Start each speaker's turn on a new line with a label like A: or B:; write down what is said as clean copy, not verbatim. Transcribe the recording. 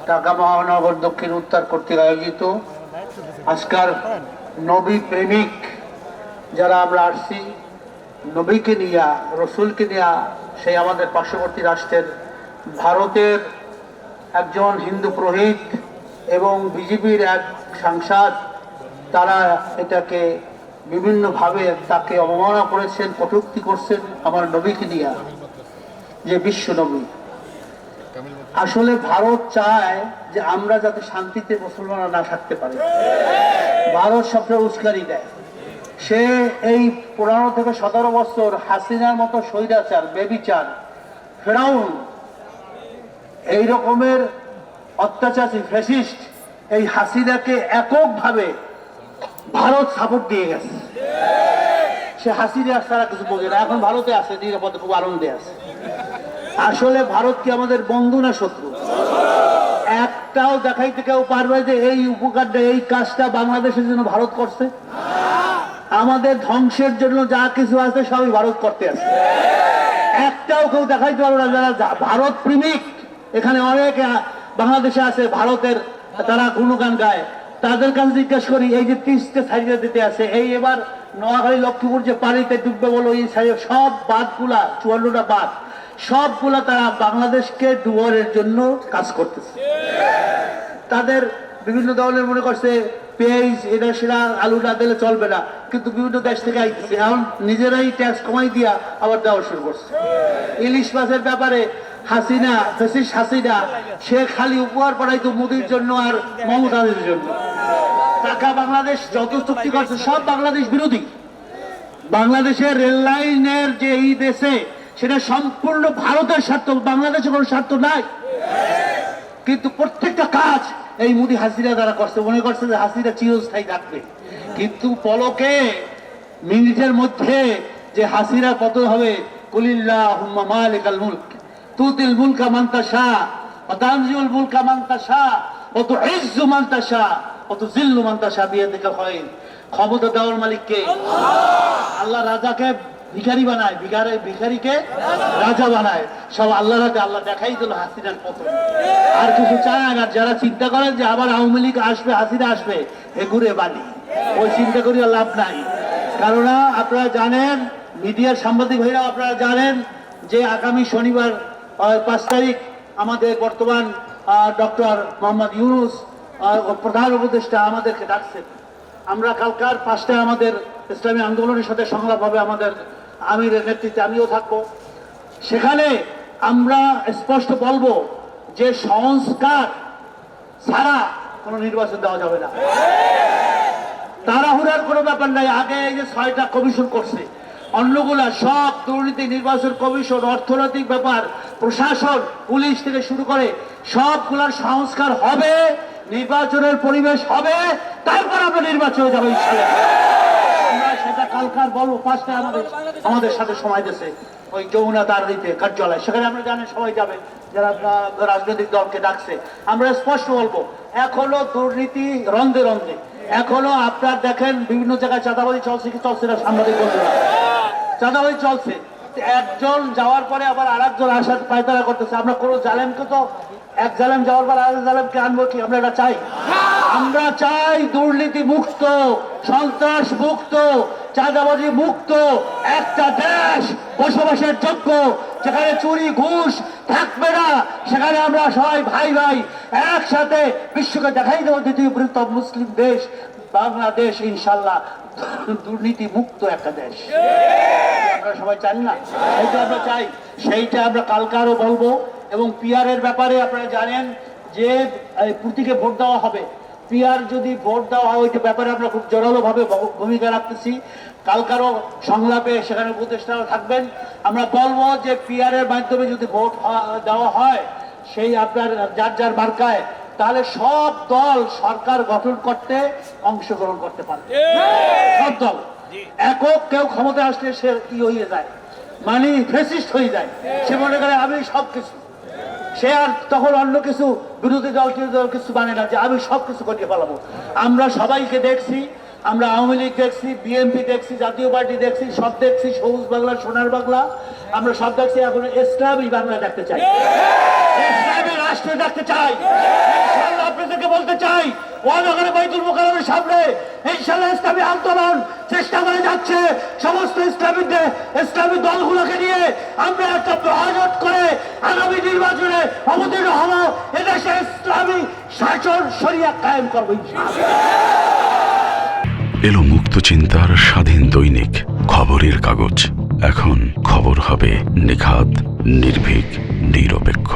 A: ঢাকা মহানগর দক্ষিণ উত্তর কর্তৃক আয়োজিত আজকাল নবী প্রেমিক যারা আমরা আসছি, নবীকে নিয়া, রসুলকে নিয়া, সেই আমাদের পার্শ্ববর্তী রাষ্ট্রের ভারতের একজন হিন্দু পুরোহিত এবং বিজেপির এক সাংসদ, তারা এটাকে বিভিন্নভাবে তাকে অবমাননা করেছেন, কটূক্তি করছেন আমার নবীকে নিয়া, যে বিশ্ব নবী। আসলে ভারত চায় যে আমরা যাতে শান্তিতে মুসলমানরা না থাকতে পারে। ভারত সবসময় উস্কানি দেয়। সে এই 15 থেকে 17 বছর হাসিনার মতো স্বৈরাচার, বেবিচার, ফেরাউন, এই রকমের অত্যাচারী ফ্যাসিস্ট এই হাসিনাকে এককভাবে ভারত সাপোর্ট দিয়ে গেছে। সে হাসিনা সারা কিছু বোঝে না, এখন ভারতে আছে, নিরাপদে খুব আনন্দে আছে। আসলে ভারত কি আমাদের বন্ধু না শত্রু? একটাও দেখাইতে কেউ পারবে যে এই উপকারটা, এই কাজটা বাংলাদেশের জন্য ভারত করছে? আমাদের ধ্বংসের জন্য যা কিছু আছে সবই ভারত করতে আছে। একটাও কেউ দেখাইতে পারবে না যারা ভারত প্রেমিক। এখানে অনেক বাংলাদেশে আছে ভারতের, তারা গুণগান গায়। তাদের কাছে জিজ্ঞেস করি, এই যে 30টা সাইডে দিতে আছে, এই এবার নোয়াখালী লক্ষ্মীপুর যে পানিতে ডুববে বলো, এই সাইডে সব বাঁধগুলা, 54টা বাঁধ, সবগুলা তারা বাংলাদেশকে ডুবারের জন্য কাজ করতেছে। তাদের বিভিন্ন দলের মনে করছে পেঁয়াজ এটা সেটা আলুটা দিলে চলবে না, কিন্তু বিভিন্ন দেশ থেকে আইতেছে, এখন নিজেরাই ট্যাক্স কমাই দিয়া আবার দেওয়া শুরু করছে। ইলিশ মাছের ব্যাপারে হাসিনা, ফ্যাসিস্ট হাসিনা, সে খালি উপহার পাঠাইতো মোদির জন্য আর মমতাজের জন্য। টাকা বাংলাদেশ যত চুক্তি করছে সব বাংলাদেশ বিরোধী। বাংলাদেশের রেল লাইনের যে এই দেশে, সেটা সম্পূর্ণ ভারতের স্বার্থ, বাংলাদেশের কোনো স্বার্থ নাই। কিন্তু প্রত্যেকটা কাজ এই মোদি হাসিনা দ্বারা করছে, মনে করছে যে হাসিনা চিরস্থায়ী থাকবে। কিন্তু পলকে, মিনিটের মধ্যে যে হাসিনা পতন হবে, কুলিল্লাহুম্মা মালিকাল মুলক তুতিল মুলকা মান তাশা ওয়া তানজিউল মুলকা মান তাশা ওয়া তুইজ্জু মান তাশা ওয়া তুযিল্লু মান তাশা বিয়াদিকাল খায়র। ক্ষমতা দেওয়ার মালিককে আল্লাহ। রাজাকে ভিখারি বানায়, ভিখারিকে রাজা বানায়। সব আল্লাহর হাতে। আল্লাহ দেখাই দিল হাসিনার পতন। আর কিছু চায় না। যারা চিন্তা করেন যে আবার আওয়ামী লীগ আসবে, হাসিনা আসবে, হে ঘুরে বালি, ওই চিন্তা করি লাভ নাই। কেননা আপনারা জানেন, মিডিয়ার সাংবাদিক ভাইরা আপনারা জানেন যে আগামী শনিবার 5 তারিখ আমাদের বর্তমান ডক্টর মোহাম্মদ ইউনূস প্রধান উপদেষ্টা আমাদেরকে ডাকছেন। আমরা কালকার 5টায় আমাদের ইসলামী আন্দোলনের সাথে সংলাপ হবে, আমাদের আমিরের নেতৃত্বে আমিও থাকবো। সেখানে আমরা স্পষ্ট বলবো যে সংস্কার ছাড়া কোনো নির্বাচন দেওয়া যাবে না। তাড়াহুড়ার কোনো ব্যাপার নাই। আগে এই যে 6টা কমিশন করছে, অন্যগুলা সব দুর্নীতি, নির্বাচন কমিশন, অর্থনৈতিক ব্যাপার, প্রশাসন, পুলিশ থেকে শুরু করে সবগুলার সংস্কার হবে, নির্বাচনের পরিবেশ হবে, তারপর আমরা নির্বাচনে যাবো ইনশাআল্লাহ। আমরা সেটা কালকার বলবো। 5টায় আমাদের সাথে সময় দিয়েছে ওই যমুনা তারিতে কার্যালয়, সেখানে আমরা জানেন সবাই যাবে যারা রাজনৈতিক দলকে ডাকছে। আমরা স্পষ্ট বলবো, এখনো দুর্নীতি রন্ধে রন্ধে, এখনো আপনার দেখেন বিভিন্ন জায়গায় চাঁদাবাজি চলছে কি চলছে না, সাংবাদিক বন্ধুরা, চাঁদাবাজি চলছে। একজন যাওয়ার পরে আবার আরেকজন আসার পায়তারা করতেছে। আমরা কোনো জালেমকে তো, এক জালেম যাওয়ার পর আরেক জালেমকে আনবো কি? আমরা এটা চাই? আমরা চাই দুর্নীতি মুক্ত, সন্ত্রাস মুক্ত, চাঁদাবাজি মুক্ত একটা দেশ, বসবাসের যোগ্য, যেখানে চুরি ঘুষ থাকবে না, সেখানে আমরা সবাই ভাই ভাই একসাথে বিশ্বকে দেখাই দেবো দ্বিতীয় বৃহত্তম মুসলিম দেশ বাংলাদেশ, ইনশাল্লাহ দুর্নীতি মুক্ত একটা দেশ। আমরা সবাই চান না? সেইটা আমরা চাই, সেইটা আমরা কালকারও বলবো। এবং পিআরের ব্যাপারে আপনারা জানেন যে প্রতীকে ভোট দেওয়া হবে। পিআর যদি ভোট দেওয়া হয়, ওইটা ব্যাপারে আমরা খুব জোরালোভাবে ভূমিকা রাখতেছি। কালকারও সংলাপে সেখানে উপদেষ্টারা থাকবেন। আমরা বলবো যে পিআরের মাধ্যমে যদি ভোট দেওয়া হয়, সেই আপনার যার যার মার্কায়, তাহলে সব দল সরকার গঠন করতে অংশগ্রহণ করতে পারে। সব দল একক কেউ ক্ষমতা আসলে সে কি হয়ে যায়, মানে ফ্যাসিস্ট হয়ে যায়। সে মনে করে আমি সবকিছু, সে আর তখন অন্য কিছু বিরোধী দল কিছু মানে না যে আমি সবকিছু করিয়ে ফেলাবো। আমরা সবাইকে দেখছি, আমরা আওয়ামী লীগ দেখছি, বিএনপি দেখছি, জাতীয় পার্টি দেখছি, সব দেখছি, সবুজ বাংলা, সোনার বাংলা, আমরা সব দেখছি। এখন ইসলামী বাংলা দেখতে চাই, ইসলামী রাষ্ট্র দেখতে চাই। ওয়ানগরে বাইতুল মুকাররমের সামনে ইনশাআল্লাহ ইসলামী আন্দোলন চেষ্টা করে যাচ্ছে। সমস্ত ইসলামী দলগুলোকে নিয়ে আমরা একটা আয়োজন করে আগামী নির্বাচনে অবতীর্ণ হব, এদেশে ইসলামী শাসন শরিয়া কায়েম করবো ইনশাআল্লাহ।
B: এলো মুক্ত চিন্তার স্বাধীন দৈনিক খবরের কাগজ। এখন খবর হবে নিখাত, নির্ভীক, নিরপেক্ষ।